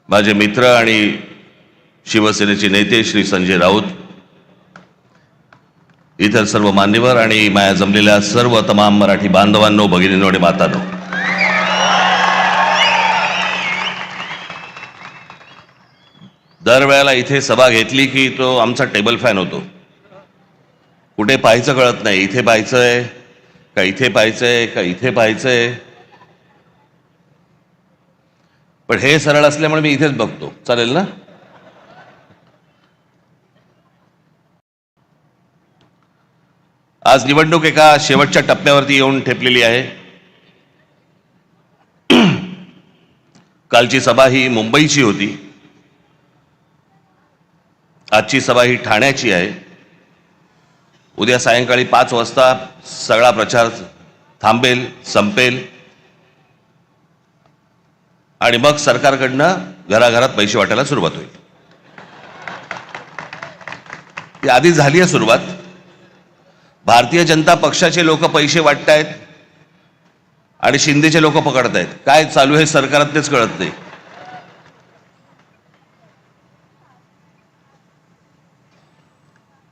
माझे मित्र आणि शिवसेनेचे नेते श्री संजय राऊत, इतर सर्व मान्यवर आणि माया जमलेल्या सर्व तमाम मराठी बांधवांनो, भगिनींनो आणि मातांनो, दरवेळेला इथे सभा घेतली की तो आमचा टेबल फॅन होतो. कुठे पाहायचं कळत नाही, इथे पाहायचंय का इथे पाहायचंय का इथे पाहायचंय. पण हे सरळ असल्यामुळे मी इथेच बघतो. चालेल ना? आज निवडणूक एका शेवटच्या टप्प्यावरती येऊन ठेपलेली आहे. कालची सभा ही मुंबईची होती, आजची सभा ही ठाण्याची आहे. उद्या सायंकाळी 5 वाजता सगळा प्रचार थांबेल, संपेल आणि मग सरकारकडनं घराघरात पैसे वाटायला सुरुवात होईल. ती आधी झाली आहे सुरुवात. भारतीय जनता पक्षाचे लोक पैसे वाटतायत आणि शिंदेचे लोक पकडतायत. काय चालू आहे सरकारात तेच कळत नाही.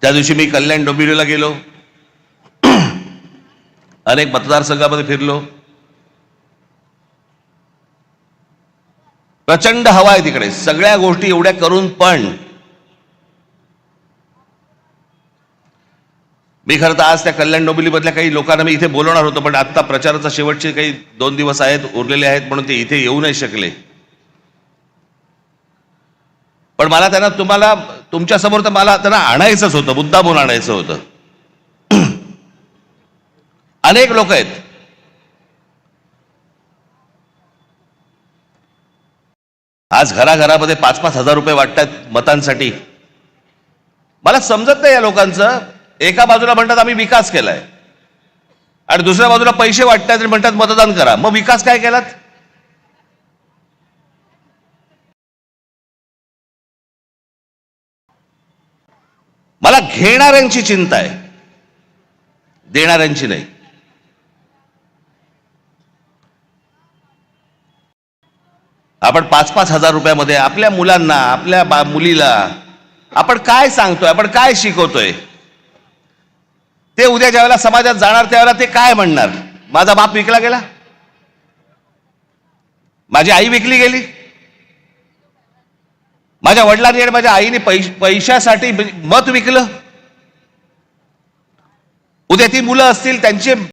त्या दिवशी मी कल्याण डोंबिवलीला गेलो, अनेक मतदारसंघामध्ये फिरलो. प्रचंड हवा आहे तिकडे. सगळ्या गोष्टी एवढ्या करून पण मी खरं तर आज त्या कल्याण डोंबिवलीमधल्या काही लोकांना मी इथे बोलवणार होतो, पण आता प्रचाराचा शेवटचे काही 2 दिवस आहेत, उरलेले आहेत, म्हणून ते इथे येऊ नाही शकले. पण मला त्यांना तुमच्या समोर तर मला त्यांना आणायचंच होतं, मुद्दामून आणायचं होतं. अनेक लोक आहेत. आज घराघरामध्ये 5-5 हजार रुपये वाटतात मतांसाठी. मला समजत नाही या लोकांचं. एका बाजूला म्हणतात आम्ही विकास केलाय आणि दुसऱ्या बाजूला पैसे वाटतात आणि म्हणतात मतदान करा. मग विकास काय केलात? मला घेणाऱ्यांची चिंता आहे, देणाऱ्यांची नाही. आपण 5-5 हजार रुपयामध्ये आपल्या मुलांना, आपल्या मुलीला आपण काय सांगतोय, आपण काय शिकवतोय? ते उद्या ज्यावेळेला समाजात जाणार त्यावेळेला ते काय म्हणणार? माझा बाप विकला गेला, माझी आई विकली गेली, माझ्या वडिलांनी आणि माझ्या आईने पैशासाठी मत विकलं. उद्या ती मुलं असतील, त्यांचे